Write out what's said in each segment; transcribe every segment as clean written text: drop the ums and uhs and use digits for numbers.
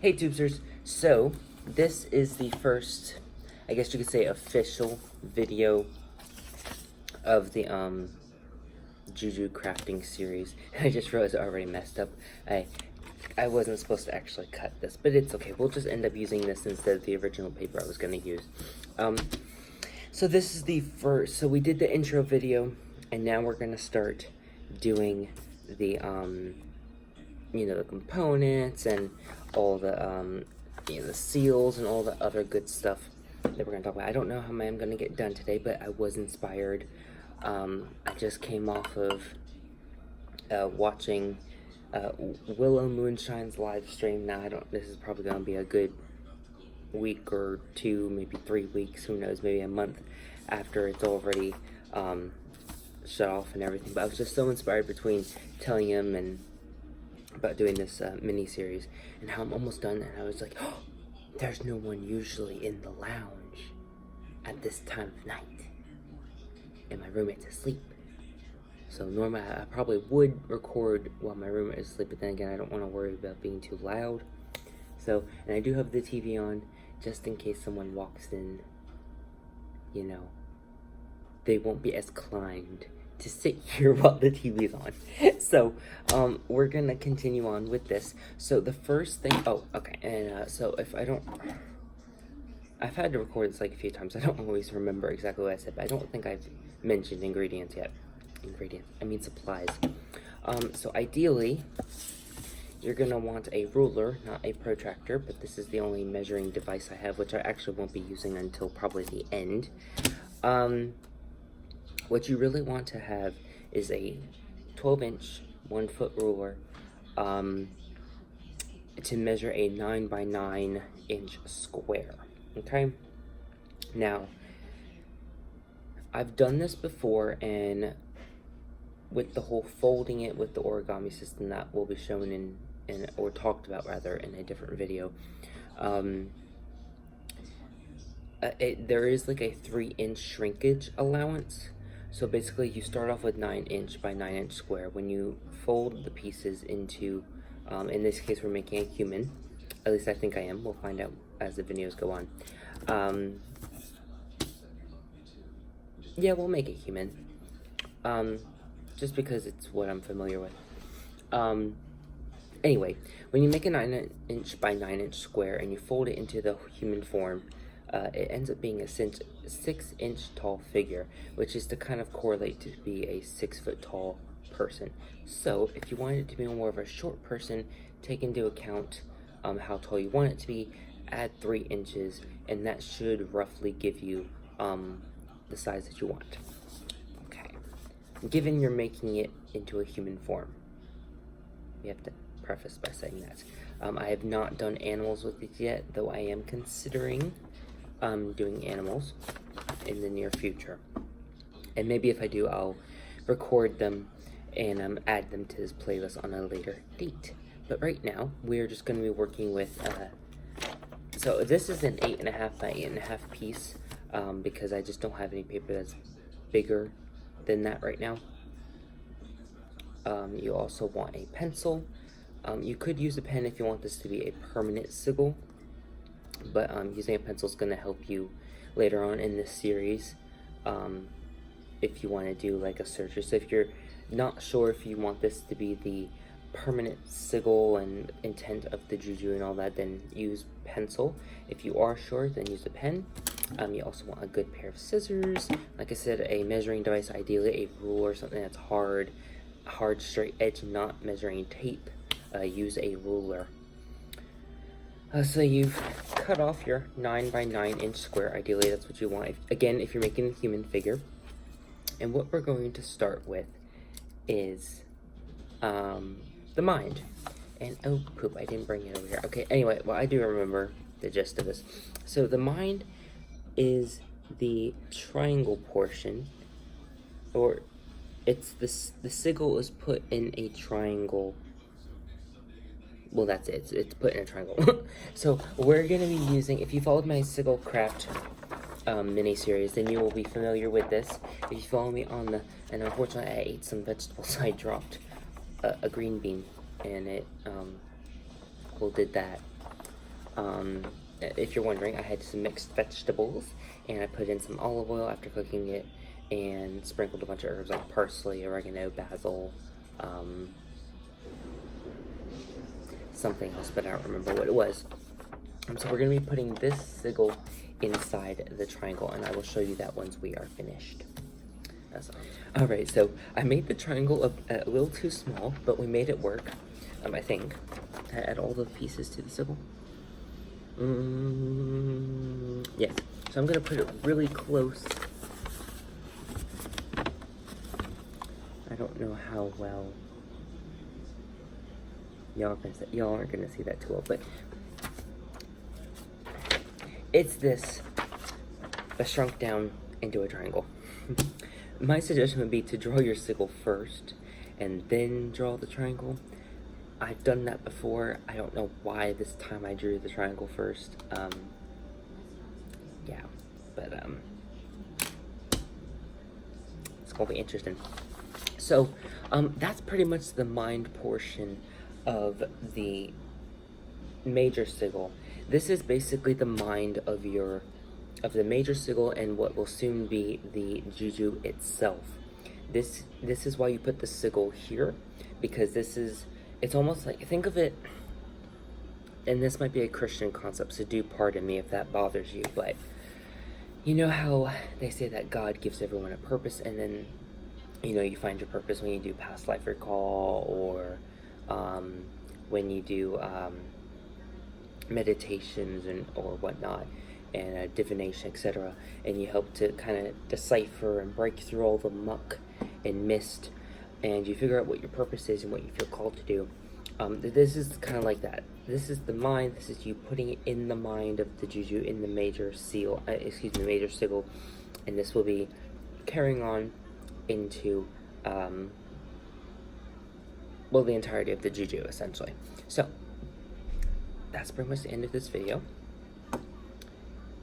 Hey Tubesters, so this is the first, I guess you could say, official video of the Juju crafting series. I just realized I already messed up. I wasn't supposed to actually cut this, but it's okay. We'll just end up using this instead of the original paper I was going to use. So this is the first, so we did the intro video, and now we're going to start doing the, you know, the components and all the, you know, the seals and all the other good stuff that we're going to talk about. I don't know how I'm going to get done today, but I was inspired. I just came off of watching Willow Moonshine's live stream. Now, this is probably going to be a good week or two, maybe 3 weeks, who knows, maybe a month after it's already shut off and everything. But I was just so inspired between telling him and about doing this mini-series and how I'm almost done, and I was like, oh, there's no one usually in the lounge at this time of night, and my roommate's asleep. So normally I probably would record while my roommate is asleep, but then again, I don't want to worry about being too loud. So, and I do have the TV on just in case someone walks in, you know, they won't be as inclined to sit here while the TV's on. So, we're gonna continue on with this. So the first thing, oh, okay, and so if I don't, I've had to record this like a few times. I don't always remember exactly what I said, but I don't think I've mentioned ingredients yet. I mean supplies. So ideally, you're gonna want a ruler, not a protractor, but this is the only measuring device I have, which I actually won't be using until probably the end. What you really want to have is a 12-inch, 1-foot ruler to measure a 9 by 9 inch square, okay? Now, I've done this before, and with the whole folding it with the origami system that will be shown in or talked about rather in a different video, there is like a 3-inch shrinkage allowance. So basically you start off with 9-inch by 9-inch square. When you fold the pieces into, in this case we're making a human, at least I think I am, we'll find out as the videos go on. Yeah, we'll make a human, just because it's what I'm familiar with. Anyway, when you make a 9-inch by 9-inch square and you fold it into the human form, it ends up being a 6-inch tall figure, which is to kind of correlate to be a 6-foot tall person. So if you want it to be more of a short person, take into account how tall you want it to be, add 3 inches, and that should roughly give you the size that you want. Okay, given you're making it into a human form, you have to preface by saying that. I have not done animals with it yet, though I am considering doing animals in the near future. And maybe if I do, I'll record them and add them to this playlist on a later date. But right now, we're just going to be working with, so this is an 8.5 by 8.5 piece, because I just don't have any paper that's bigger than that right now. You also want a pencil. You could use a pen if you want this to be a permanent sigil, but using a pencil is going to help you later on in this series if you want to do like a searcher. So if you're not sure if you want this to be the permanent sigil and intent of the Juju and all that, then use pencil. If you are sure, then use a pen. You also want a good pair of scissors. Like I said, a measuring device, ideally a ruler, something that's hard straight edge, not measuring tape. Use a ruler. So you've cut off your 9 by 9 inch square. Ideally, that's what you want. Again, if you're making a human figure. And what we're going to start with is the mind. And oh poop, I didn't bring it over here. Okay, anyway, well, I do remember the gist of this. So the mind is the triangle portion, or it's the sigil is put in a triangle. Well, that's it. It's put in a triangle. So we're going to be using, if you followed my Sigil Craft mini-series, then you will be familiar with this. If you follow me on the, and unfortunately I ate some vegetables, I dropped a green bean, and it, well, did that. If you're wondering, I had some mixed vegetables, and I put in some olive oil after cooking it, and sprinkled a bunch of herbs like parsley, oregano, basil, something else, but I don't remember what it was. So we're going to be putting this sigil inside the triangle, and I will show you that once we are finished. Alright, so I made the triangle a little too small, but we made it work, I think. I add all the pieces to the sigil. Yes, so I'm going to put it really close. I don't know how well y'all aren't going to see that too well, but it's this, but shrunk down into a triangle. My suggestion would be to draw your sigil first and then draw the triangle. I've done that before. I don't know why this time I drew the triangle first. Yeah, but it's gonna be interesting. So that's pretty much the mind portion of the major sigil. This is basically the mind of the major sigil and what will soon be the Juju itself. This is why you put the sigil here, because it's almost like, think of it, and this might be a Christian concept, so do pardon me if that bothers you, but you know how they say that God gives everyone a purpose, and then, you know, you find your purpose when you do past life recall, or when you do meditations or whatnot, and divination, etc., and you help to kind of decipher and break through all the muck and mist, and you figure out what your purpose is and what you feel called to do. This is kind of like that. This is the mind. This is you putting it in the mind of the Juju, in the major seal. Major sigil, and this will be carrying on into the entirety of the Juju, essentially. So that's pretty much the end of this video.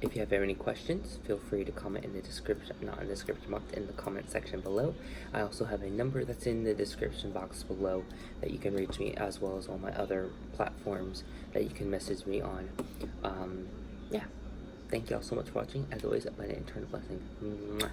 If you have any questions, feel free to comment in the description, not in the description box, in the comment section below. I also have a number that's in the description box below that you can reach me, as well as all my other platforms that you can message me on. Yeah, thank you all so much for watching. As always, my eternal blessing. Mwah.